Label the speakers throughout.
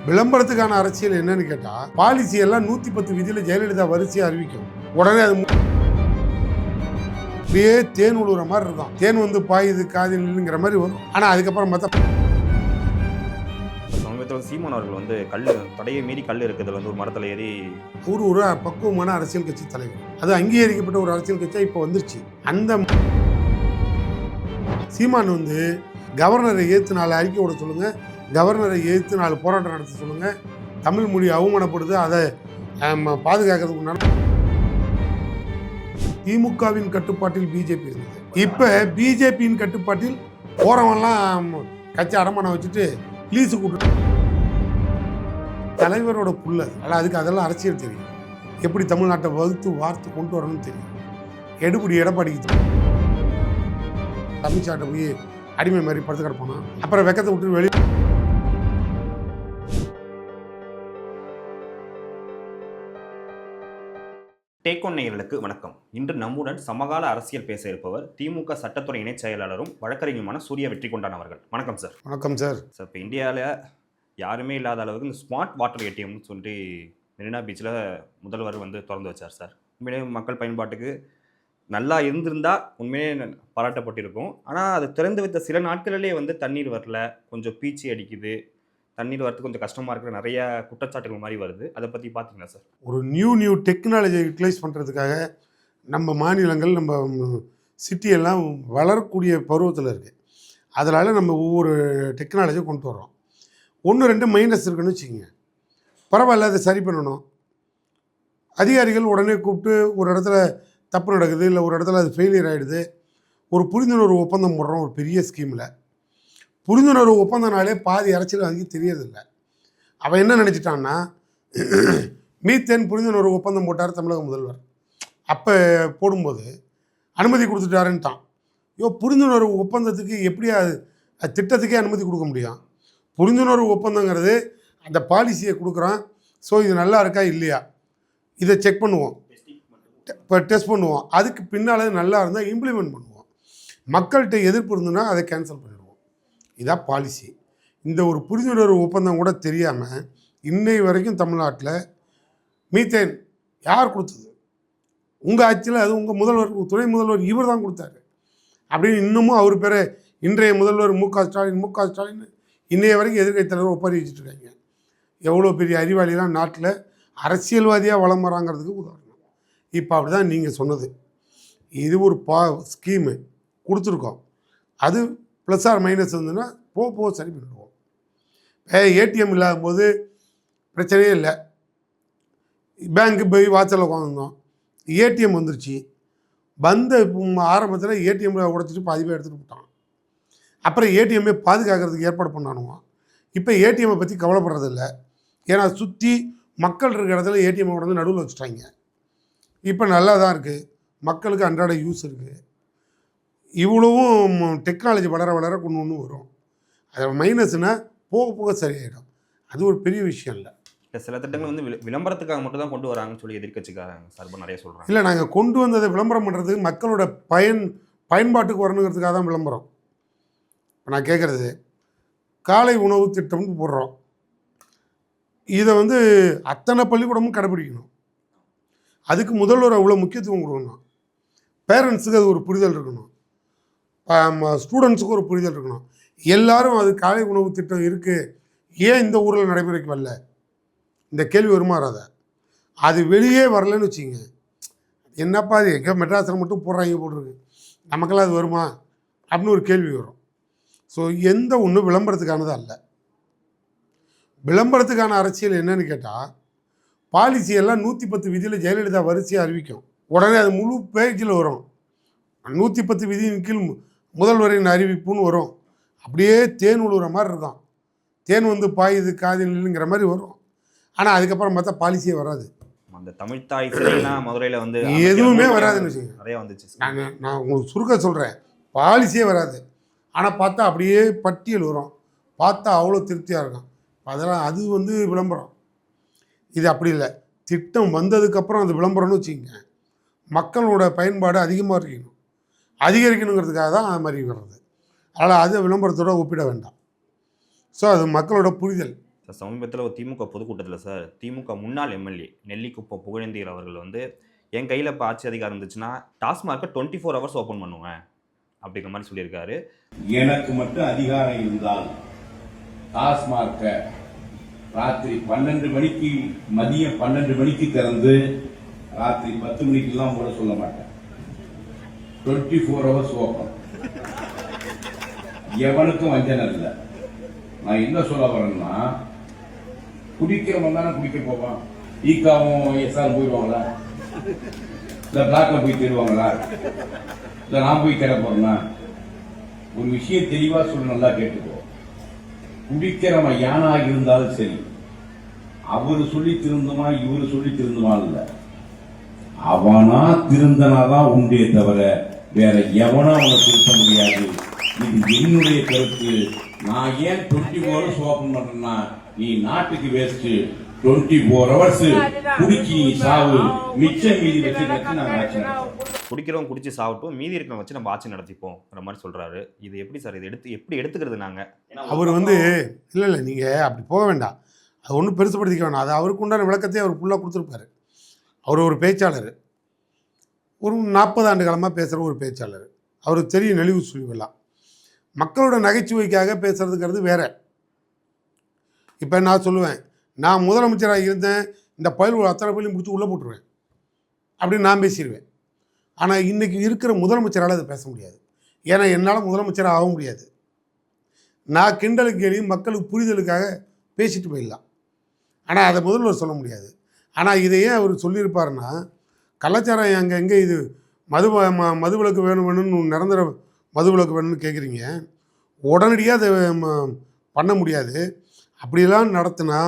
Speaker 1: விளம்பரத்துக்கான அரசியல் என்னன்னு கேட்டா, பாலிசி எல்லாம் 110 விதியில ஜெயலலிதா வரிசையா அறிவிக்கும். உடனே அது அப்படியே தேன் உழுவுற மாதிரி இருக்கும். தேன் வந்து பாயுது காதில்ங்கிற மாதிரி வரும். ஆனா அதுக்கப்புறம் பார்த்தா
Speaker 2: சமீபத்தில் சீமான் அவர்கள் வந்து கல்லு தடையை மீறி கல் இருக்கிறதுல வந்து ஒரு மரத்தில் ஏறி
Speaker 1: ஒரு பக்குவமான அரசியல் கட்சி தலைவர், அது அங்கீகரிக்கப்பட்ட ஒரு அரசியல் கட்சியா இப்போ வந்துருச்சு. அந்த சீமான் வந்து கவர்னரை ஏற்று 4 அறிக்கை விட சொல்லுங்க, கவர்னரை எதிர்த்து 4 போராட்டம் நடத்த சொல்லுங்க, தமிழ் மொழி அவமானப்படுது, அதை பாதுகாக்கிறதுக்கு முன்னாடி திமுகவின் கட்டுப்பாட்டில் பிஜேபி இருந்தது. இப்போ பிஜேபியின் கட்டுப்பாட்டில் போறவன்லாம் கட்சி அடமானம் வச்சுட்டு லீஸு கூட்டு தலைவரோட புள்ள. ஆனால் அதுக்கு அதெல்லாம் அரசியல் தெரியும், எப்படி தமிழ்நாட்டை வகுத்து வார்த்து கொண்டு வரணும்னு தெரியும். எடுபடி எடப்பாடிக்கு அமித்ஷாட்ட போய் அடிமை மாதிரி படுத்து கிடப்பானா, அப்புறம் வெக்கத்தை விட்டு வெளியே.
Speaker 2: டேக் ஒன் நேயர்களுக்கு வணக்கம். இன்று நம்முடன் சமகால அரசியல் பேச இருப்பவர் திமுக சட்டத்துறை இணைச் செயலாளரும் வழக்கறிஞருமான சூர்யா வெற்றிகொண்டான் அவர்கள். வணக்கம் சார்.
Speaker 1: வணக்கம் சார்.
Speaker 2: சார், இப்போ இந்தியாவில் யாருமே இல்லாத அளவுக்கு இந்த ஸ்மார்ட் வாட்டர் ஏடிஎம்னு சொல்லி மெரினா பீச்சில் முதல்வர் வந்து திறந்து வச்சார் சார். உண்மையிலே மக்கள் பயன்பாட்டுக்கு நல்லா இருந்திருந்தா உண்மையே பாராட்டப்பட்டிருக்கும். ஆனால் அது திறந்து வைத்த சில நாட்களிலே வந்து தண்ணீர் வரல, கொஞ்சம் பீச்சி அடிக்குது, தண்ணீர் வரது கொஞ்சம் கஷ்டமாக இருக்கிற நிறைய குற்றச்சாட்டுகள் மாதிரி வருது. அதை பற்றி பார்த்தீங்களா சார்?
Speaker 1: ஒரு நியூ டெக்னாலஜியை யூட்டிலைஸ் பண்ணுறதுக்காக நம்ம மாநிலங்கள், நம்ம சிட்டியெல்லாம் வளரக்கூடிய பருவத்தில் இருக்குது. அதனால் நம்ம ஒவ்வொரு டெக்னாலஜியை கொண்டு வரோம். 1-2 மைனஸ் இருக்குன்னு வச்சுக்கோங்க, பரவாயில்ல, அதை சரி பண்ணணும். அதிகாரிகள் உடனே கூப்பிட்டு ஒரு இடத்துல தப்பு நடக்குது, இல்லை ஒரு இடத்துல அது ஃபெயிலியர் ஆகிடுது, ஒரு புரிந்துணர்வு ஒப்பந்தம் போடுறோம் ஒரு பெரிய ஸ்கீமில். புரிந்துணர்வு ஒப்பந்தனாலே பாதி அரசியல் வாங்கி தெரியறதில்லை. அவன் என்ன நினச்சிட்டான்னா, மீத்தேன் புரிந்துணர்வு ஒப்பந்தம் போட்டார் தமிழக முதல்வர். அப்போ போடும்போது அனுமதி கொடுத்துட்டாருன்ட்டான். புரிந்துணர்வு ஒப்பந்தத்துக்கு எப்படியா அது திட்டத்துக்கே அனுமதி கொடுக்க முடியும்? புரிந்துணர்வு ஒப்பந்தங்கிறது அந்த பாலிசியை கொடுக்குறான். ஸோ இது நல்லா இருக்கா இல்லையா இதை செக் பண்ணுவோம், இப்போ டெஸ்ட் பண்ணுவோம். அதுக்கு பின்னால் நல்லா இருந்தால் இம்ப்ளிமெண்ட் பண்ணுவோம். மக்கள்கிட்ட எதிர்ப்பு இருந்ததுன்னா அதை கேன்சல் பண்ணிடுவோம். இதான் பாலிசி. இந்த ஒரு புரிந்துணர்வு ஒப்பந்தம் கூட தெரியாமல் இன்னை வரைக்கும் தமிழ்நாட்டில் மீத்தேன் யார் கொடுத்தது? உங்கள் ஆட்சியில் அது உங்கள் முதல்வர், துணை முதல்வர் இவர் தான் கொடுத்தாரு அப்படின்னு இன்னமும் அவர் பேரை இன்றைய முதல்வர் மு.க. ஸ்டாலின் இன்னைய வரைக்கும் எதிர்க்கட்சி தலைவர் ஒப்பாரி வச்சுட்டு இருக்காங்க. எவ்வளோ பெரிய அறிவாளிலாம் நாட்டில் அரசியல்வாதியாக வளம் வராங்கிறதுக்கு உதாரணம். இப்போ அப்படி தான் நீங்கள் சொன்னது. இது ஒரு ஸ்கீமு கொடுத்துருக்கோம். அது ப்ளஸ் ஆர் மைனஸ் இருந்ததுன்னா போக சரி பண்ணிடுவோம். ஏடிஎம் இல்லாத போது பிரச்சனையே இல்லை. பேங்க்கு போய் வாசலில் உட்காந்துருந்தோம், ஏடிஎம் வந்துருச்சு. வந்த ஆரம்பத்தில் ஏடிஎம்மில் உடைச்சிட்டு பாதி பேர் எடுத்துகிட்டு போட்டான். அப்புறம் ஏடிஎம்மே பாதுகாக்கிறதுக்கு ஏற்பாடு பண்ணானுவோம். இப்போ ஏடிஎம்மை பற்றி கவலைப்படுறதில்லை. ஏன்னா சுற்றி மக்கள் இருக்கிற இடத்துல ஏடிஎம்மை உடனே நடுவில் வச்சுட்டாங்க. இப்போ நல்லா தான் இருக்குது, மக்களுக்கு அன்றாட யூஸ் இருக்குது. இவ்வளவும் டெக்னாலஜி வளர கொண்டு வரும். அதில் மைனஸ்னால் போக சரியாயிடும். அது ஒரு பெரிய விஷயம் இல்லை.
Speaker 2: சில திட்டங்கள் வந்து விளம்பரத்துக்காக மட்டும் தான் கொண்டு வராங்கன்னு சொல்லி எதிர்க்கட்சிக்காரங்க சார்பாக நிறைய சொல்கிறாங்க.
Speaker 1: இல்லை, நாங்கள் கொண்டு வந்ததை விளம்பரம் பண்ணுறதுக்கு மக்களோட பயன்பாட்டுக்கு வரணுங்கிறதுக்காக தான் விளம்பரம். இப்போ நான் கேட்குறது, காலை உணவு திட்டம்னு போடுறோம். இதை வந்து அத்தனை பள்ளிக்கூடமும் கடைப்பிடிக்கணும். அதுக்கு முதல்வர் அவ்வளோ முக்கியத்துவம் கொடுக்கணும். பேரண்ட்ஸுக்கு அது ஒரு புரிதல் இருக்கணும், ஸ்டூடெண்ட்ஸுக்கு ஒரு புரிதல் இருக்கணும். எல்லாரும் அது காலை உணவு திட்டம் இருக்குது, ஏன் இந்த ஊரில் நடைமுறைக்கு வரல, இந்த கேள்வி வருமா வராத? அது வெளியே வரலன்னு வச்சுங்க, என்னப்பா அது எங்கே மெட்ராஸில் மட்டும் போடுறாங்க போட்டிருக்கு, நமக்கெல்லாம் அது வருமா அப்படின்னு ஒரு கேள்வி வரும். ஸோ எந்த ஒன்றும் விளம்பரத்துக்கானது அல்ல. விளம்பரத்துக்கான அரசியல் என்னன்னு கேட்டால், பாலிசி எல்லாம் 110 விதியில் ஜெயலலிதா வரிசையாக அறிவிக்கும். உடனே அது முழு பேஜில் வரும். 110 விதியின் கீழ் முதல்வரின் அறிவிப்புன்னு வரும். அப்படியே தேன் உழுவுற மாதிரி இருக்கும். தேன் வந்து பாயுது காதில்ங்கிற மாதிரி வரும். ஆனால் அதுக்கப்புறம் பார்த்தா பாலிசியே வராது.
Speaker 2: அந்த தமிழ் தாய் சிலைலாம் மதுரையில் வந்து
Speaker 1: எதுவுமே வராதுன்னு வச்சுக்கோங்க.
Speaker 2: நிறையா வந்துச்சு.
Speaker 1: நான் உங்களுக்கு சுருக்க சொல்கிறேன், பாலிசியே வராது. ஆனால் பார்த்தா அப்படியே பட்டியல் வரும், பார்த்தா அவ்வளோ திருப்தியாக இருக்கும். அதெல்லாம் அது வந்து விளம்பரம். இது அப்படி இல்லை. திட்டம் வந்ததுக்கப்புறம் அது விளம்பரம்னு வச்சுக்கோங்க. மக்களோட பயன்பாடு அதிகரிக்கணுங்கிறதுக்காக தான் அது மாதிரி வர்றது. அதனால் அதை விளம்பரத்தோடு ஒப்பிட வேண்டாம். ஸோ அது மக்களோட புரிதல்.
Speaker 2: சார் சமீபத்தில் ஒரு திமுக பொதுக்கூட்டத்தில் சார் திமுக முன்னாள் எம்எல்ஏ நெல்லிக்குப்பம் புகழேந்தியர் அவர்கள் வந்து என் கையில் இப்போ ஆட்சி அதிகாரம் இருந்துச்சுன்னா டாஸ்மார்க்கை 24 ஹவர்ஸ் ஓப்பன் பண்ணுவேன் அப்படிங்கிற மாதிரி சொல்லியிருக்காரு.
Speaker 3: எனக்கு மட்டும் அதிகாரம் இருந்தால் டாஸ்மார்க்க ராத்திரி 12 மணிக்கு மதியம் 12 மணிக்கு திறந்து ராத்திரி 10 மணிக்கெல்லாம் கூட சொல்ல மாட்டேன். 24 ஹவர்ஸ் ஓப்பன். எவனுக்கும் வஞ்சனை இல்லை. நான் என்ன சொல்ல வரேன்னா, குடிக்கிறவன் தானே குடிக்க போவான். ஈக்காவும் எஸ்ஆர் போயிடுவாங்களா, இல்ல பிளாக்ல போய் தேடுவாங்களா, இல்ல நான் போய் தேட போறேன்னா? ஒரு விஷயம் தெளிவா சொல்ல, நல்லா கேட்டுக்கோ. குடிக்கிறவன் யானாக இருந்தாலும் சரி, அவரு சொல்லி திருந்துமா இவரு சொல்லி திருந்துமா இல்ல, அவனா திருந்தனாதான் உண்டே தவிர வேற எவனா அவனை திருத்த முடியாது. இது என்னுடைய கருத்து. நான் ஏன் 24 ஹவர்ஸ் ஓபன் பண்றேன்னா, நீ நாட்டுக்கு வேஸ்ட். 24 ஹவர்ஸ் குடிச்சி நீ சாவு, மிச்சம் மீதி வச்சு நாங்க ஆட்சி நடத்துவோம்.
Speaker 2: குடிக்கிறவங்க குடிச்சு சாப்பிட்டும் மீதி இருக்கிறவங்க வச்சு நம்ம ஆட்சி நடத்திப்போங்கிற மாதிரி சொல்றாரு. இது எப்படி சார், இது எப்படி எடுத்துக்கிறது நாங்க?
Speaker 1: அவர் வந்து இல்லை நீங்கள் அப்படி போக வேண்டாம், அது ஒன்றும் பெருசுப்படுத்திக்க வேண்டாம். அது அவருக்கு உண்டான விளக்கத்தையே அவர் ஃபுல்லாக கொடுத்துருப்பாரு. அவர் ஒரு பேச்சாளர், ஒரு 40 ஆண்டு காலமாக பேசுகிற ஒரு பேச்சாளர். அவருக்கு தெரியும் நெளிவு சுழிவெல்லாம். மக்களோட நகைச்சுவைக்காக பேசுறதுங்கிறது வேற. இப்போ நான் சொல்லுவேன், நான் முதலமைச்சராக இருந்தேன், இந்த பயில் அத்தனை பயிலையும் முடிச்சு உள்ளே போட்டுருவேன் அப்படின்னு நான் பேசிடுவேன். ஆனால் இன்றைக்கி இருக்கிற முதலமைச்சரால் அதை பேச முடியாது. ஏன்னா என்னால் முதலமைச்சராக ஆக முடியாது. நான் கிண்டலுக்கு கேள்வியும் மக்களுக்கு புரிதலுக்காக பேசிட்டு போயிடலாம், ஆனால் அதை முதல்வர் சொல்ல முடியாது. ஆனால் இதையே அவர் சொல்லியிருப்பாருன்னா, கலாச்சாரம் எங்கே இது மதுவிலக்கு வேணும்னு நிரந்தர மதுவிலக்கு வேணும்னு கேட்குறீங்க, உடனடியாக அதை பண்ண முடியாது. அப்படியெல்லாம் நடத்தினா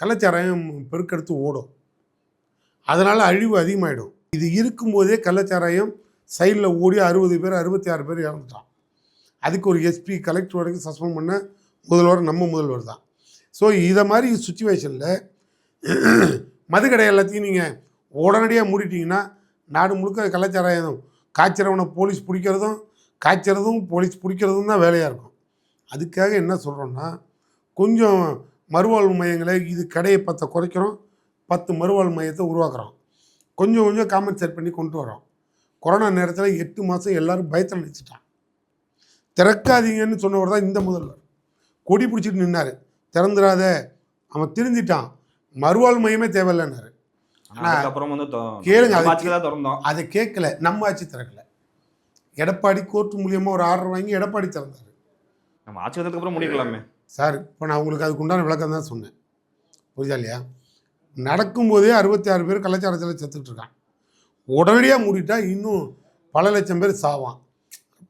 Speaker 1: கள்ளச்சாராயம் பெருக்கெடுத்து ஓடும், அதனால் அழிவு அதிகமாகிடும். இது இருக்கும்போதே கள்ளச்சாராயம் சைடில் ஓடி 60 பேர் 66 பேர் இறந்துட்டான். அதுக்கு ஒரு எஸ்பி கலெக்டர் வரைக்கும் சஸ்பெண்ட் பண்ண முதல்வர் நம்ம முதல்வர் தான். ஸோ இதை மாதிரி சுச்சுவேஷனில் மதுக்கடை எல்லாத்தையும் நீங்கள் உடனடியாக மூடிட்டிங்கன்னா நாடு முழுக்க கள்ளச்சாராயம் காய்ச்சறவனை போலீஸ் பிடிக்கிறதும் காய்ச்சறதும் போலீஸ் பிடிக்கிறதும் தான் வேலையாக இருக்கும். அதுக்காக என்ன சொல்கிறோன்னா, கொஞ்சம் மறுவாழ்வு மையங்களை, இது கடையை 10 குறைக்கிறோம், 10 மறுவாழ்வு மையத்தை உருவாக்குறோம், கொஞ்சம் கொஞ்சம் காம்பன்சேட் பண்ணி கொண்டு வரோம். கொரோனா நேரத்தில் 8 மாதம் எல்லோரும் பயத்தில் நினச்சிட்டான். திறக்காதீங்கன்னு சொன்னவர் தான் இந்த முதல்வர். கொடி பிடிச்சிட்டு நின்னார், திறந்துடாத, அவன் திருந்திட்டான், மறுவாழ்வு மையமே தேவையில்லைன்னாரு. கேளுங்க, அதை கேட்கல, நம்ம ஆட்சி திறக்கல. எடப்பாடி கோர்ட்டு மூலியமாக ஒரு ஆர்டர் வாங்கி எடப்பாடி திறந்தார்.
Speaker 2: நம்ம ஆட்சி வந்ததுக்கு அப்புறம் முடிக்கலாமே
Speaker 1: சார். இப்போ நான் உங்களுக்கு அதுக்கு உண்டான விளக்கம் தான் சொன்னேன், புரியுதா இல்லையா? நடக்கும்போதே 66 பேர் கலாச்சாரத்தில் செத்துக்கிட்டு இருக்கான். உடனடியாக மூடிட்டா இன்னும் பல லட்சம் பேர் சாவான்.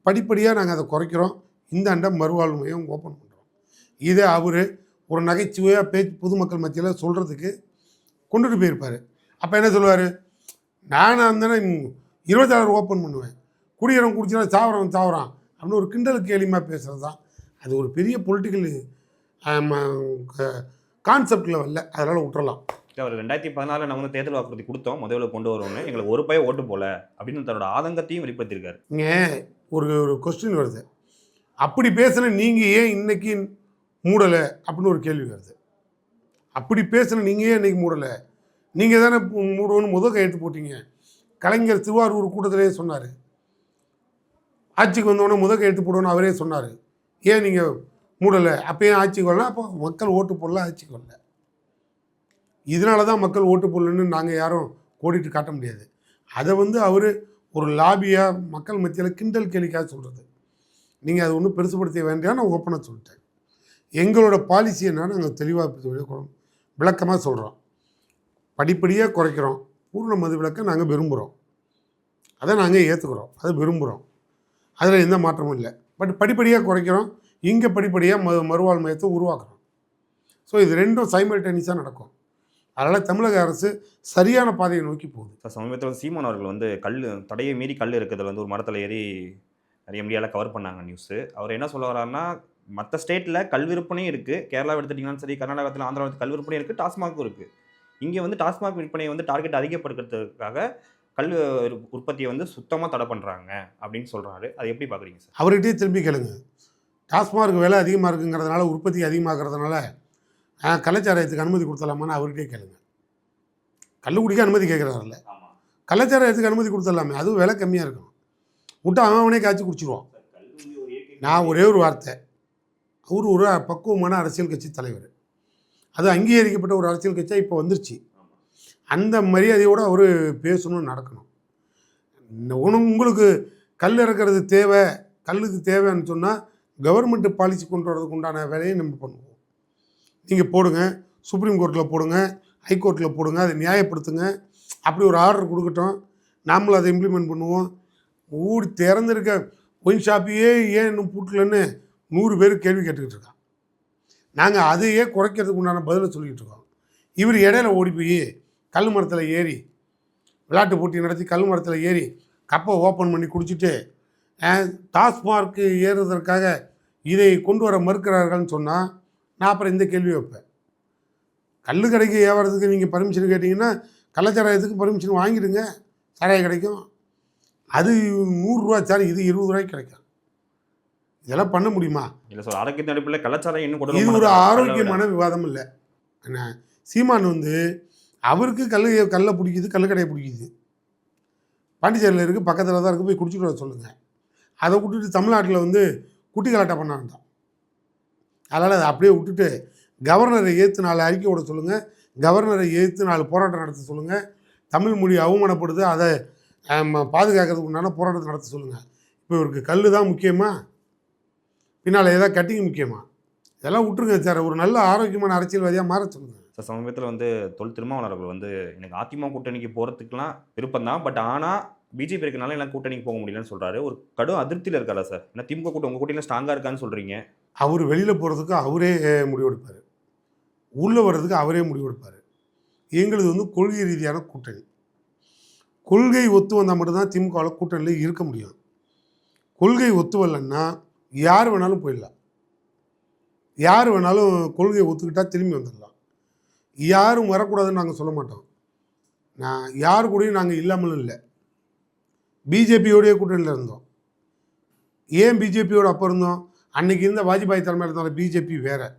Speaker 1: படிப்படியாக நாங்கள் அதை குறைக்கிறோம். இந்த ஆண்டை மறுவாழ்வு மையம் ஓப்பன் பண்ணுறோம். இதை அவர் ஒரு நகைச்சுவையாக பேச்சு பொதுமக்கள் மத்தியில் சொல்கிறதுக்கு கொண்டுட்டு போயிருப்பார். அப்போ என்ன சொல்லுவார், நான் அந்த 26 ஓப்பன் பண்ணுவேன், குடிக்கிறவன் குடிச்சினா சாவறான் அப்படின்னு ஒரு கிண்டலுக்கு கேலிமாக பேசுகிறது தான். அது ஒரு பெரிய பொலிட்டிக்கல் கான்செப்டில் வரல, அதனால் விட்டுறலாம்.
Speaker 2: அவர் 2014 நான் வந்து தேர்தல் வாக்குறுதி கொடுத்தோம், முதல்ல கொண்டு வருவோம்னு, எங்களுக்கு ஒரு பைய ஓட்டு போல அப்படின்னு தன்னோட ஆதங்கத்தையும் வெளிப்படுத்தியிருக்காரு.
Speaker 1: இங்கே ஒரு கொஸ்டின் வருது, அப்படி பேசுன நீங்கள் ஏன் இன்னைக்கு மூடலை அப்படின்னு ஒரு கேள்வி வருது. அப்படி பேசுன நீங்கள் ஏன் இன்னைக்கு மூடலை? நீங்கள் தானே மூடுவோன்னு முதல் கையெழுத்து போட்டீங்க. கலைஞர் திருவாரூர் கூட்டத்திலே சொன்னார், ஆட்சிக்கு வந்தோடனே முதல் கையெழுத்து போடுவோன்னு அவரே சொன்னார். ஏன் நீங்கள் மூடலை? அப்போயும் ஆட்சிக்கு வரல, அப்போ மக்கள் ஓட்டு போடல, ஆட்சிக்கு வரல. இதனால தான் மக்கள் ஓட்டு போடலன்னு நாங்கள் யாரும் கோடிட்டு காட்ட முடியாது. அதை வந்து அவர் ஒரு லாபியாக மக்கள் மத்தியில் கிண்டல் கேலிக்காக சொல்கிறது. நீங்கள் அதை ஒன்றும் பெருசுப்படுத்த வேண்டியா, நான் ஓப்பனாக சொல்லிட்டேன். எங்களோட பாலிசி என்னன்னா, நாங்கள் தெளிவாக விளக்கமாக சொல்கிறோம். படிப்படியாக குறைக்கிறோம். பூர்ண மது விலக்கை நாங்கள் விரும்புகிறோம், அதை நாங்கள் ஏற்றுக்கிறோம், அதை விரும்புகிறோம், அதில் எந்த மாற்றமும் இல்லை. பட் படிப்படியாக குறைக்கிறோம், இங்கே படிப்படியாக மறுவாழ்வு மையத்தை உருவாக்குறோம். ஸோ இது ரெண்டும் சைமல்டேனியஸாக நடக்கும். அதனால் தமிழக அரசு சரியான பாதையை நோக்கி போகுது.
Speaker 2: சமீபத்தில் சீமான் அவர்கள் வந்து தடையை மீறி கல் இருக்கிறதுல வந்து ஒரு மரத்தில் ஏறி நிறைய மீடியாவில் கவர் பண்ணாங்க நியூஸு. அவர் என்ன சொல்ல வர்றாருன்னா, மற்ற ஸ்டேட்டில் கல் விற்பனையும் இருக்குது, கேரளாவை எடுத்துட்டிங்கனாலும் சரி, கர்நாடகத்தில் ஆந்திராவில் கல் விற்பனையும் இருக்குது, டாஸ்மாகும் இருக்குது. இங்கே வந்து டாஸ்மாக் விற்பனையை வந்து டார்கெட் அதிகப்படுத்துறதுக்காக கல் உற்பத்தியை வந்து சுத்தமாக தடை பண்ணுறாங்க அப்படின்னு சொல்கிறாரு. அது எப்படி பார்க்குறீங்க சார்?
Speaker 1: அவர்கிட்டயே திரும்பி கேளுங்க. டாஸ்மார்க் விலை அதிகமாக இருக்குங்கிறதுனால, உற்பத்தி அதிகமாகிறதுனால கள்ளச்சாராயத்துக்கு அனுமதி கொடுத்தலாமான்னு அவர்கிட்டே கேளுங்க. கள்ளு குடிக்க அனுமதி கேட்குறாருல்ல, கள்ளச்சாராயத்துக்கு அனுமதி கொடுத்துடலாமே, அதுவும் விலை கம்மியாக இருக்கும். விட்டா அவனே காய்ச்சி குடிச்சிடுவான். நான் ஒரே ஒரு வார்த்தை, அவர் ஒரு பக்குவமான அரசியல் கட்சி தலைவர், அது அங்கீகரிக்கப்பட்ட ஒரு அரசியல் கட்சியாக இப்போ வந்துருச்சு. அந்த மரியாதையோடு அவர் பேசணும், நடக்கணும். உங்களுக்கு கல் இறக்கிறது தேவை, கல்லுக்கு தேவைன்னு சொன்னால் கவர்மெண்ட்டு பாலிசி கொண்டு வரதுக்கு உண்டான வேலையை நம்ம பண்ணுவோம். நீங்கள் போடுங்க, சுப்ரீம் கோர்ட்டில் போடுங்க, ஹைகோர்ட்டில் போடுங்க, அதை நியாயப்படுத்துங்க. அப்படி ஒரு ஆர்டர் கொடுக்கட்டும், நாமளும் அதை இம்ப்ளிமெண்ட் பண்ணுவோம். ஊடி திறந்திருக்க ஒயின் ஷாப்பையே ஏன் இன்னும் பூட்டலன்னு 100 பேர் கேள்வி கேட்டுக்கிட்டு இருக்கான். நாங்கள் அதையே குறைக்கிறதுக்கு உண்டான பதிலை சொல்லிக்கிட்டு இருக்கோம். இவர் இடையில ஓடி போய் கல் மரத்தில் ஏறி விளையாட்டு போட்டி நடத்தி கல் மரத்தில் ஏறி கப்பை ஓப்பன் பண்ணி குடிச்சிட்டு டாஸ்மார்க்கு ஏறுவதற்காக இதை கொண்டு வர மறுக்கிறார்கள்னு சொன்னால் நான் அப்புறம் இந்த கேள்வி வைப்பேன். கல் கடைக்கு ஏவறதுக்கு நீங்கள் பர்மிஷன் கேட்டிங்கன்னா கள்ளச்சாராயத்துக்கு பர்மிஷன் வாங்கிடுங்க, சாராயம் கிடைக்கும். அது 100 ரூபா சார், இது 20 ரூபாய்க்கு கிடைக்கும். இதெல்லாம் பண்ண முடியுமா?
Speaker 2: இல்லை சார், ஆரோக்கியத்தின் அடிப்படையில் கள்ளச்சாராயம் இன்னும்
Speaker 1: இது ஒரு ஆரோக்கியமான விவாதம் இல்லை. என்ன சீமான் அவருக்கு கல்லை பிடிக்குது, கல்லுக்கடையை பிடிக்குது, பாண்டிச்சேரியில் இருக்குது, பக்கத்தில் தான் இருக்குது, போய் குடிச்சிட்டு வர சொல்லுங்கள். அதை விட்டுட்டு தமிழ்நாட்டில் குட்டி கலாட்டா பண்ண வேண்டாம். அதனால் அதை அப்படியே விட்டுட்டு கவர்னரை ஏற்று 4 அறிக்கை விட சொல்லுங்கள், கவர்னரை ஏற்று 4 போராட்டம் நடத்த சொல்லுங்கள். தமிழ் மொழி அவமானப்படுது, அதை பாதுகாக்கிறதுக்கு உண்டான போராட்டத்தை நடத்த சொல்லுங்கள். இப்போ இவருக்கு கல் தான் முக்கியமா, பின்னால் ஏதாவது கட்டிங் முக்கியமா? இதெல்லாம் விட்டுருங்க சார். ஒரு நல்ல ஆரோக்கியமான அரசியல்வாதியாக மாற சொல்லுங்கள்
Speaker 2: சார். சமீபத்தில் தொல் திருமாவளவர்கள் எனக்கு அதிமுக கூட்டணிக்கு போகிறதுக்குலாம் விருப்பம் தான், பட் ஆனால் பிஜேபி இருக்கனால எல்லாம் கூட்டணிக்கு போக முடியலன்னு சொல்கிறாரு. ஒரு கடும் அதிருப்தியில் இருக்காரா சார்? ஏன்னா திமுக கூட்டம் உங்கள் கூட்டணியில் ஸ்ட்ராங்காக இருக்கான்னு சொல்கிறீங்க.
Speaker 1: அவர் வெளியில் போகிறதுக்கு அவரே முடிவெடுப்பார், உள்ளே வர்றதுக்கு அவரே முடிவெடுப்பார். எங்களுது கொள்கை ரீதியான கூட்டணி. கொள்கை ஒத்து வந்தால் மட்டும்தான் திமுகவில் கூட்டணியில் இருக்க முடியும். கொள்கை ஒத்து வரலன்னா யார் வேணாலும் போயிடலாம், யார் வேணாலும் கொள்கையை ஒத்துக்கிட்டால் திரும்பி வந்துடலாம். யாரும் வரக்கூடாதுன்னு நாங்கள் சொல்ல மாட்டோம். யார் கூடயும் நாங்கள் இல்லாமலும் இல்லை. பிஜேபியோடைய கூட்டணியில் இருந்தோம். ஏன் பிஜேபியோடு அப்போ இருந்தோம்? அன்றைக்கி இருந்த வாஜ்பாய் தலைமையில் இருந்தாலும் பிஜேபி வேறு.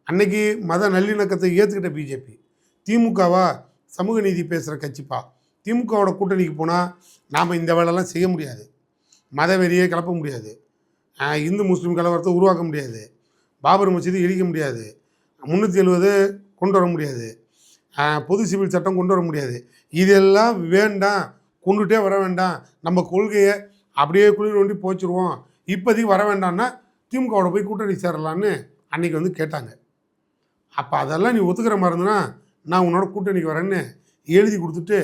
Speaker 1: அன்றைக்கி மத நல்லிணக்கத்தை ஏற்றுக்கிட்ட பிஜேபி. திமுகவா சமூக நீதி பேசுகிற கட்சிப்பா. திமுகவோட கூட்டணிக்கு போனால் நாம் இந்த வேலைலாம் செய்ய முடியாது, மத வெறியை கிளப்ப முடியாது, இந்து முஸ்லீம் கலவரத்தை உருவாக்க முடியாது, பாபர் மசீதி இடிக்க முடியாது, 370 கொண்டு வர முடியாது, பொது சிவில் சட்டம் கொண்டு வர முடியாது. இதெல்லாம் வேண்டாம், கொண்டுகிட்டே வர வேண்டாம், நம்ம கொள்கையை அப்படியே குளிர் நோண்டி போச்சிருவோம், இப்போதைக்கு வர வேண்டாம்னா திமுகவோட போய் கூட்டணி சேரலான்னு அன்றைக்கி கேட்டாங்க. அப்போ அதெல்லாம் நீ ஒத்துக்கிற மாதிரி இருந்தனா நான் உன்னோட கூட்டணிக்கு வரேன்னு எழுதி கொடுத்துட்டு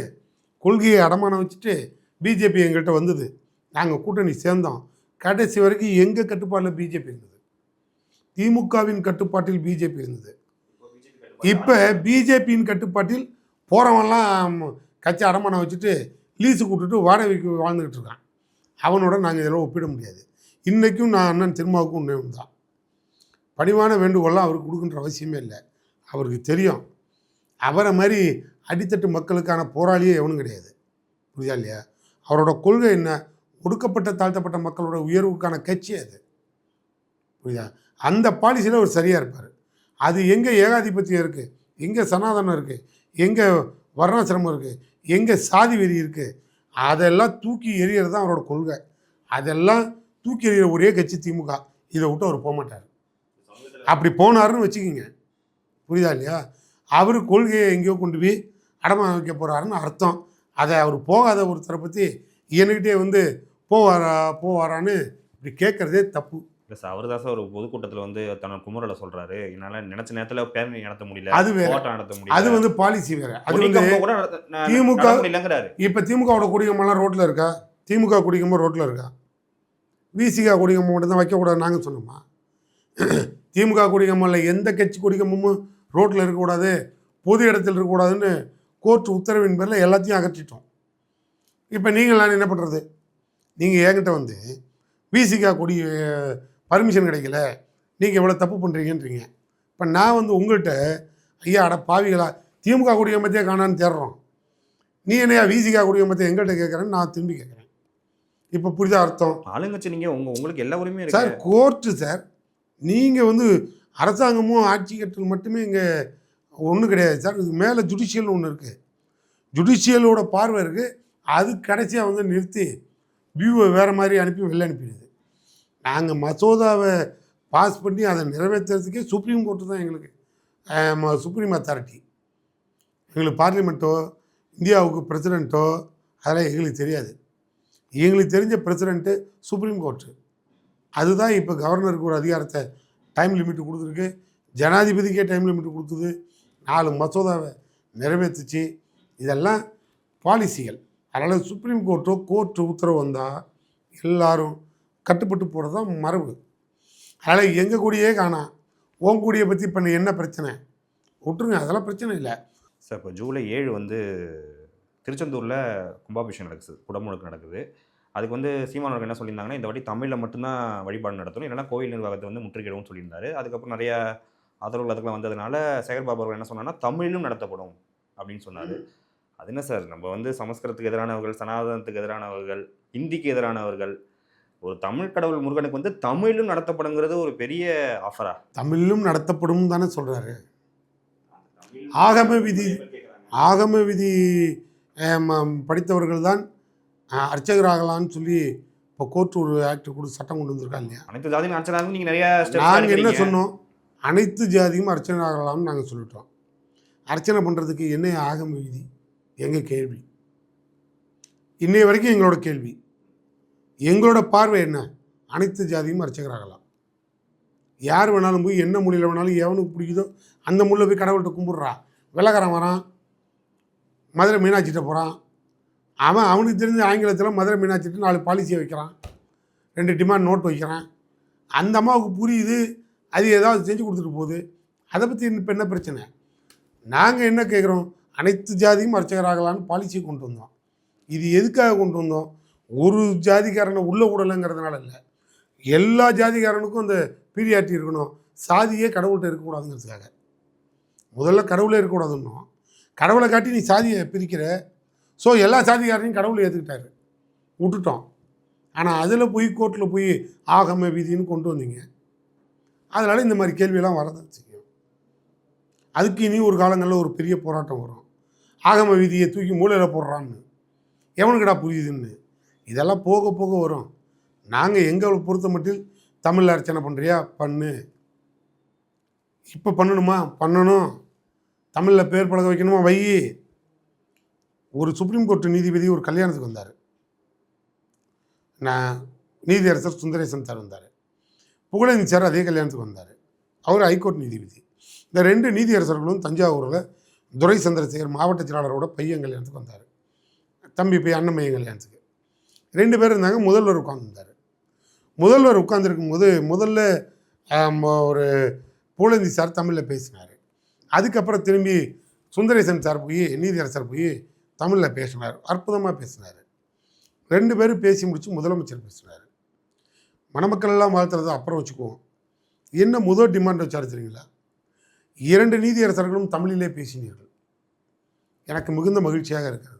Speaker 1: கொள்கையை அடமானம் வச்சுட்டு பிஜேபி எங்கள்கிட்ட வந்தது. நாங்கள் கூட்டணி சேர்ந்தோம். கடைசி வரைக்கும் எங்கள் கட்டுப்பாட்டில் பிஜேபி இருந்தது, திமுகவின் கட்டுப்பாட்டில் பிஜேபி இருந்தது. இப்போ பிஜேபியின் கட்டுப்பாட்டில் போகிறவன்லாம் கட்சி அடமானம் வச்சுட்டு லீஸு கூட்டுட்டு வாடகைக்கு வாழ்ந்துக்கிட்டு இருக்கான். அவனோட நாங்கள் இதெல்லாம் ஒப்பிட முடியாது. இன்றைக்கும் நான் அண்ணன் திருமாவுக்கும் உண்மை தான். பணிவான வேண்டுகோள்லாம் அவருக்கு கொடுக்குன்ற அவசியமே இல்லை. அவருக்கு தெரியும் அவரை மாதிரி அடித்தட்டு மக்களுக்கான போராளியே எவனும் கிடையாது. புரியுதா இல்லையா? அவரோட கொள்கை என்ன? ஒடுக்கப்பட்ட தாழ்த்தப்பட்ட மக்களோட உயர்வுக்கான கட்சி அது. புரியுதா? அந்த பாலிசியில் அவர் சரியாக இருப்பார். அது எங்கே ஏகாதிபத்தியம் இருக்குது, எங்கே சனாதனம் இருக்குது, எங்கே வர்ணாசிரமம் இருக்குது, எங்கே சாதி வெறி இருக்குது, அதெல்லாம் தூக்கி எறிகிறது தான் அவரோட கொள்கை. அதெல்லாம் தூக்கி எறிகிற ஒரே கட்சி திமுக. இதை விட்டு அவர் போக மாட்டார். அப்படி போனாருன்னு வச்சுக்கிங்க. புரியுதா இல்லையா? அவர் கொள்கையை எங்கேயோ கொண்டு போய் அடமான வைக்க போகிறாருன்னு அர்த்தம். அதை அவர் போகாத ஒருத்தரை பற்றி என்கிட்டே போவாரான்னு இப்படி கேட்குறதே தப்பு.
Speaker 2: இல்லை சார், அவர் தான் சார் ஒரு பொதுக்கூட்டத்தில் தன்னோட குமுறலை சொல்கிறாரு. என்னால் நினச்ச நேரத்தில் பேரணி நடத்த முடியல,
Speaker 1: அது வேற,
Speaker 2: நடத்த முடியல,
Speaker 1: அது பாலிசி வேறு. அது திமுக இல்லைங்கிறாரு. இப்போ திமுகவோட குடிகம்பெல்லாம் ரோட்டில் இருக்கா? திமுக குடிகம்பம் ரோட்டில் இருக்கா? விசிகா குடிகம்பம் மட்டும்தான் வைக்கக்கூடாது நாங்கள் சொன்னோமா? திமுக குடிகம்பமில் எந்த கட்சி குடிகம்பமும் ரோட்டில் இருக்கக்கூடாது, பொது இடத்தில் இருக்கக்கூடாதுன்னு கோர்ட் உத்தரவின் பேரில் எல்லாத்தையும் அகற்றிட்டோம். இப்போ நீங்கள் என்ன பண்ணுறது? நீங்கள் என்கிட்ட விசிகா கொடி பர்மிஷன் கிடைக்கல, நீங்கள் எவ்வளோ தப்பு பண்ணுறீங்கன்றீங்க. இப்போ நான் உங்கள்கிட்ட ஐயா அட பாவிகளா திமுக குடிகம்பத்தையே காணான்னு தேடுறோம், நீ என்னையா விசிகா குடிகம்பத்தை எங்கள்கிட்ட கேட்குறேன்னு நான் திரும்பி கேட்குறேன். இப்போ புரிதா அர்த்தம்?
Speaker 2: ஆளுங்கட்சி நீங்கள் உங்களுக்கு எல்லா உரிமையும்
Speaker 1: சார். கோர்ட்டு சார், நீங்கள் அரசாங்கமும் ஆட்சி கட்டல் மட்டுமே இங்கே ஒன்றும் கிடையாது சார். இதுக்கு மேலே ஜுடிஷியல்னு ஒன்று இருக்குது. ஜுடிஷியலோட பார்வை இருக்குது. அது கடைசியாக வந்து நிறுத்தி வியூவை வேறு மாதிரி அனுப்பி வெளில அனுப்பிடுது. நாங்கள் மசோதாவை பாஸ் பண்ணி அதை நிறைவேற்றுறதுக்கே சுப்ரீம் கோர்ட்டு தான் எங்களுக்கு சுப்ரீம் அத்தாரிட்டி. எங்களுக்கு பார்லிமெண்ட்டோ இந்தியாவுக்கு பிரசிடெண்ட்டோ அதெல்லாம் எங்களுக்கு தெரியாது. எங்களுக்கு தெரிஞ்ச பிரசிடெண்ட்டு சுப்ரீம் கோர்ட்டு. அதுதான் இப்போ கவர்னருக்கு ஒரு அதிகாரத்தை டைம் லிமிட்டு கொடுத்துருக்கு. ஜனாதிபதிக்கே டைம் லிமிட்டு கொடுத்தது. 4 மசோதாவை நிறைவேற்றுச்சு. இதெல்லாம் பாலிசிகள். அதனால் சுப்ரீம் கோர்ட்டோ கோர்ட்டு உத்தரவு வந்தால் எல்லாரும் கட்டுப்பட்டு போகிறது தான் மரபு. அதனால் எங்கள் கூடயே காணாம், உன் கூடியை பற்றி இப்போ என்ன பிரச்சனை விட்டுருங்க, அதெல்லாம் பிரச்சனை இல்லை
Speaker 2: சார். இப்போ ஜூலை 7 வந்து திருச்செந்தூரில் கும்பாபிஷேகம் நடக்குது, குடமுழுக்கு நடக்குது. அதுக்கு வந்து சீமான் அவர்கள் என்ன சொல்லியிருந்தாங்கன்னா, இந்த வாட்டி தமிழில் மட்டும்தான் வழிபாடு நடத்தணும், இல்லைனா கோயில் நிர்வாகத்தை வந்து முற்றுகையிடவும் சொல்லியிருந்தாரு. அதுக்கப்புறம் நிறைய ஆதரவு அதுக்கெல்லாம் வந்ததுனால சேகர் பாபு அவர்கள் என்ன சொன்னாங்கன்னா, தமிழிலும் நடத்தப்படும் அப்படின்னு சொன்னார். அது என்ன சார், நம்ம வந்து சமஸ்கிருதத்துக்கு எதிரானவர்கள், சனாதனத்துக்கு எதிரானவர்கள், ஹிந்திக்கு எதிரானவர்கள், ஒரு தமிழ் கடவுள் முருகனுக்கு வந்து தமிழிலும் நடத்தப்படுங்கிறது ஒரு பெரிய ஆஃபரா?
Speaker 1: தமிழிலும் நடத்தப்படும் தானே சொல்கிறாரு. ஆகம விதி படித்தவர்கள் தான் அர்ச்சகராகலான்னு சொல்லி இப்போ கோர்ட் ஒரு ஆக்ட் கூட சட்டம் கொண்டு வந்திருக்கா இல்லையா?
Speaker 2: அனைத்து ஜாதியும் அர்ச்சகராகவும் நீங்கள் நிறைய
Speaker 1: நாங்கள் என்ன சொன்னோம், அனைத்து ஜாதியும் அர்ச்சகராகலாம்னு நாங்கள் சொல்லிட்டோம். அர்ச்சனை பண்ணுறதுக்கு என்ன ஆகம விதி எங்கள் கேள்வி, இன்னைய வரைக்கும் எங்களோட கேள்வி. எங்களோட பார்வை என்ன, அனைத்து ஜாதியும் அர்ச்சகராகலாம். யார் வேணாலும் போய் என்ன மொழியில் வேணாலும் எவனுக்கு பிடிக்குதோ அந்த மொழியில் போய் கடவுள்கிட்ட கும்பிட்றா. வெள்ளக்காரன் வரான், மதுரை மீனாட்சிகிட்ட போகிறான், அவனுக்கு தெரிஞ்ச ஆங்கிலத்தில் மதுரை மீனாட்சிட்டு 4 பாலிசியை வைக்கிறான், 2 டிமாண்ட் நோட் வைக்கிறான். அந்த அம்மாவுக்கு புரியுது, அது ஏதாவது செஞ்சு கொடுத்துட்டு போகுது. அதை பற்றி இப்போ என்ன பிரச்சனை? நாங்கள் என்ன கேட்குறோம், அனைத்து ஜாதியும் அர்ச்சகராகலான்னு பாலிசி கொண்டு வந்தோம். இது எதுக்காக கொண்டு வந்தோம்? ஒரு ஜாதிக்காரனை உள்ளே விடலைங்கிறதுனால இல்லை, எல்லா ஜாதிக்காரனுக்கும் அந்த பீரியாரிட்டி இருக்கணும். சாதியே கடவுள்கிட்ட இருக்கக்கூடாதுங்கிறதுக்காக. முதல்ல கடவுளே இருக்கக்கூடாதுன்னோம், கடவுளை காட்டி நீ சாதியை பிரிக்கிற. ஸோ எல்லா சாதிக்காரனையும் கடவுளை ஏற்றுக்கிட்டாரு, விட்டுட்டோம். ஆனால் அதில் போய் கோர்ட்டில் போய் ஆகம விதின்னு கொண்டு வந்தீங்க. அதனால் இந்த மாதிரி கேள்வியெல்லாம் வரதான் செய்யும். அதுக்கு இனி ஒரு காலங்களில் ஒரு பெரிய போராட்டம் வரும். ஆகம விதியை தூக்கி மூலையில் போடுறான்னு எவனுக்குடா புரியுதுன்னு. இதெல்லாம் போக போக வரும். நாங்கள் எங்களை பொறுத்த மட்டும் தமிழில் அர்ச்சனை பண்ணுறியா பண்ணு, இப்போ பண்ணணுமா பண்ணணும், தமிழில் பேர் பழக வைக்கணுமா வை. ஒரு சுப்ரீம் கோர்ட்டு நீதிபதி ஒரு கல்யாணத்துக்கு வந்தார். நீதியரசர் சுந்தரேசன் சார் வந்தார். புகழேந்தி சார் அதே கல்யாணத்துக்கு வந்தார். அவர் ஹைகோர்ட் நீதிபதி. இந்த 2 நீதியரசர்களும் தஞ்சாவூரில் துரை சந்திரசேகர் மாவட்ட செயலாளரோட பையன் கல்யாணத்துக்கு வந்தார். தம்பி போய் அண்ணன் பையன் கல்யாணத்துக்கு 2 பேர் இருந்தாங்க. முதல்வர் உட்காந்துருந்தார். முதல்வர் உட்காந்துருக்கும் போது முதல்ல ஒரு புகழேந்தி சார் தமிழில் பேசினார். அதுக்கப்புறம் திரும்பி சுந்தரேசன் சார் போய் நீதியரசர் போய் தமிழில் பேசினார். அற்புதமாக பேசினார். 2 பேரும் பேசி முடித்து முதலமைச்சர் பேசினார். மணமக்கள் எல்லாம் வாழ்த்துறது அப்புறம் வச்சுக்குவோம். என்ன முதல் டிமாண்ட் வச்சாரு தெரியுங்களா? 2 நீதியரசர்களும் தமிழிலே பேசினீர்கள். எனக்கு மிகுந்த மகிழ்ச்சியாக இருக்கிறது.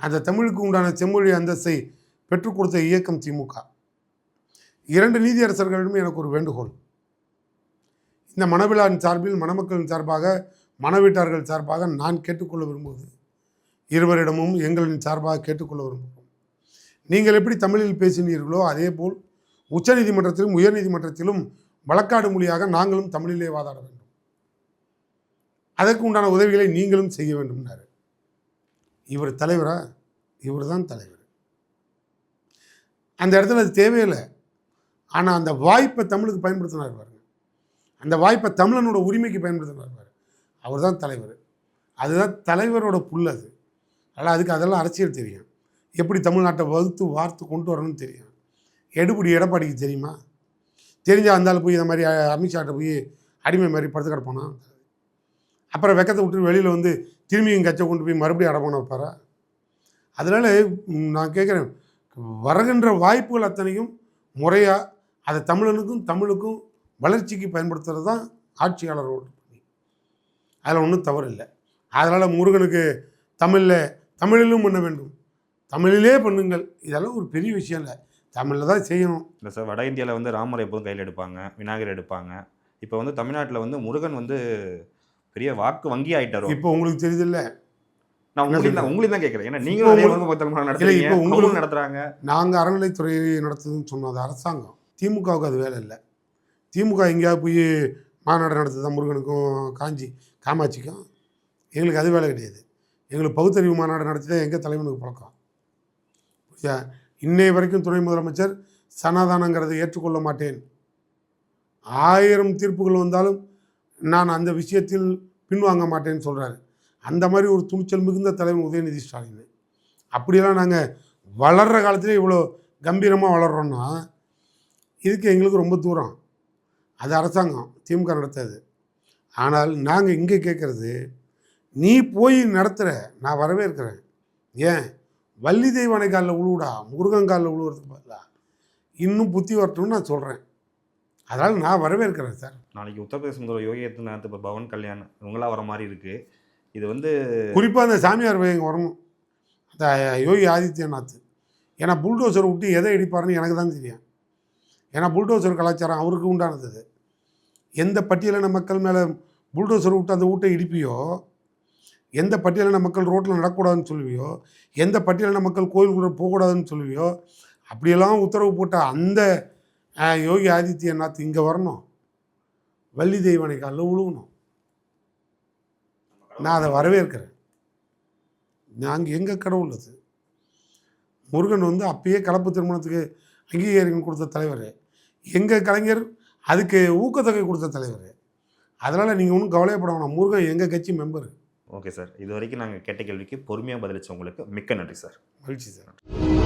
Speaker 1: அந்த தமிழுக்கு உண்டான செம்மொழி அந்தஸ்தை பெற்றுக் கொடுத்த இயக்கம் திமுக. 2 நீதியரசர்களிடம் எனக்கு ஒரு வேண்டுகோள். இந்த மணவிழாவின் சார்பில் மணமக்களின் சார்பாக மணவீட்டார்கள் சார்பாக நான் கேட்டுக்கொள்ள விரும்புவது, இருவரிடமும் எங்களின் சார்பாக கேட்டுக்கொள்ள விரும்புகிறோம். நீங்கள் எப்படி தமிழில் பேசினீர்களோ அதே போல் உச்சநீதிமன்றத்திலும் உயர்நீதிமன்றத்திலும் வழக்காடு மொழியாக நாங்களும் தமிழிலே வாதாட வேண்டும். அதற்கு உண்டான உதவிகளை நீங்களும் செய்ய வேண்டும்னாரு. இவர் தலைவரா? இவர் தான் தலைவர். அந்த இடத்துல அது தேவையில்லை. ஆனால் அந்த வாய்ப்பை தமிழுக்கு பயன்படுத்தினார் பாருங்க. அந்த வாய்ப்பை தமிழனோட உரிமைக்கு பயன்படுத்தினார் பாரு. அவர் தான் தலைவர். அதுதான் தலைவரோட புல். அது அதனால் அதுக்கு அதெல்லாம் அரசியல் தெரியும். எப்படி தமிழ்நாட்டை வகுத்து வார்த்து கொண்டு வரணும்னு தெரியும். எடுபடி எடப்பாடிக்கு தெரியுமா? தெரிஞ்சால் அந்தாலும் போய் இந்த மாதிரி அமித்ஷாட்ட போய் அடிமை மாதிரி படுத்து கிடப்பானா? அப்புறம் வெக்கத்தை விட்டு வெளியில் வந்து திரும்பியும் கச்சை கொண்டு போய் மறுபடியும் அடமான வைப்பாரா? அதனால் நான் கேட்குறேன், வருகின்ற வாய்ப்புகள் அத்தனையும் முறையாக அதை தமிழுக்கும் வளர்ச்சிக்கு பயன்படுத்துறது தான் ஆட்சியாளரோட பணி. அதில் ஒன்றும் தவறு இல்லை. அதனால் முருகனுக்கு தமிழிலும் பண்ண வேண்டும், தமிழிலே பண்ணுங்கள், இதெல்லாம் ஒரு பெரிய விஷயம் இல்லை. தமிழில் தான் செய்யணும்.
Speaker 2: இல்லை சார், வட இந்தியாவில் வந்து ராமரை எப்போதும் கையில் எடுப்பாங்க, விநாயகர் எடுப்பாங்க. இப்போ வந்து தமிழ்நாட்டில் வந்து முருகன் வந்து பெரிய வாக்கு வங்கி ஆயிட்டாரோ.
Speaker 1: இப்போ உங்களுக்கு தெரியுதுல்ல,
Speaker 2: நான் உங்களையும் தான் கேட்குறேன். ஏன்னா நீங்களும்
Speaker 1: இப்போ
Speaker 2: நிறைய முருகன் பக்தர்கள் நடத்துறீங்க,
Speaker 1: இப்போ
Speaker 2: உங்களுக்கு நடத்துறாங்க.
Speaker 1: நாங்கள் அறநிலைத்துறை நடத்துதுன்னு சொன்னது அரசாங்கம். திமுகவுக்கு அது வேலை இல்லை. திமுக எங்கேயாவது போய் மாநாடு நடத்துதான் முருகனுக்கும் காமாட்சிக்கும். எங்களுக்கு அது வேலை கிடையாது. எங்களுக்கு பகுத்தறிவு மாநாடு நடத்தி தான் எங்கள் தலைவனுக்கு பழக்கம். புரியுதா? இன்னைய வரைக்கும் துணை முதலமைச்சர் சனாதானங்கிறதை ஏற்றுக்கொள்ள மாட்டேன், 1000 தீர்ப்புகள் வந்தாலும் நான் அந்த விஷயத்தில் பின்வாங்க மாட்டேன்னு சொல்கிறாரு. அந்த மாதிரி ஒரு துணிச்சல் மிகுந்த தலைவர் உதயநிதி ஸ்டாலின். அப்படியெல்லாம் நாங்கள் வளர்கிற காலத்திலே இவ்வளோ கம்பீரமாக வளர்கிறோன்னா இதுக்கு எங்களுக்கு ரொம்ப தூரம். அது அரசாங்கம் திமுக நடத்தாது. ஆனால் நாங்கள் இங்கே கேட்குறது, நீ போய் நடத்துகிற, நான் வரவேற்கிறேன். ஏன் வள்ளி தெய்வானை காலில் உழுவுடா, முருகன் காலில் உழுவுறதுக்கு பதிலாக இன்னும் புத்தி வரட்டும்னு நான் சொல்கிறேன். அதனால் நான் வரவேற்கிறேன் சார்.
Speaker 2: நாளைக்கு உத்தரப்பிரதேச முதல்வர் யோகி ஆதித்யநாத் இப்போ பவன் கல்யாண் இவங்களாம் வர மாதிரி இருக்குது. இது வந்து
Speaker 1: குறிப்பாக அந்த சாமியார் பையங்க வரணும், அந்த யோகி ஆதித்யநாத். ஏன்னா புல்டோசர் விட்டு எதை இடிப்பாருன்னு எனக்கு தான் தெரியும். ஏன்னா புல்டோசர் கலாச்சாரம் அவருக்கு உண்டானது. எந்த பட்டியலின மக்கள் மேலே புல்டோசர் விட்டு அந்த வீட்டை இடிப்பியோ, எந்த பட்டியலின மக்கள் ரோட்டில் நடக்கூடாதுன்னு சொல்லுவியோ, எந்த பட்டியலின மக்கள் கோயிலுக்குள்ளே போகக்கூடாதுன்னு சொல்லுவியோ, அப்படியெல்லாம் உத்தரவு போட்ட அந்த யோகி ஆதித்யநாத் இங்கே வரணும், வள்ளி தெய்வானை காலில் உழுவணும். நான் அதை வரவேற்கிறேன். நாங்கள் எங்கள் கடவுள் அது. முருகன் வந்து அப்பயே கலப்பு திருமணத்துக்கு அங்கீகாரம் கொடுத்த தலைவர். எங்கள் கலைஞர் அதுக்கு ஊக்கத்தொகை கொடுத்த தலைவர். அதனால் நீங்கள் ஒன்றும் கவலையப்பட வேணாம், முருகன் எங்கள் கட்சி மெம்பர்.
Speaker 2: ஓகே சார், இது வரைக்கும் நாங்கள் கேட்ட கேள்விக்கு பொறுமையாக பதிலளிச்ச உங்களுக்கு மிக்க நன்றி சார்.
Speaker 1: மகிழ்ச்சி சார்.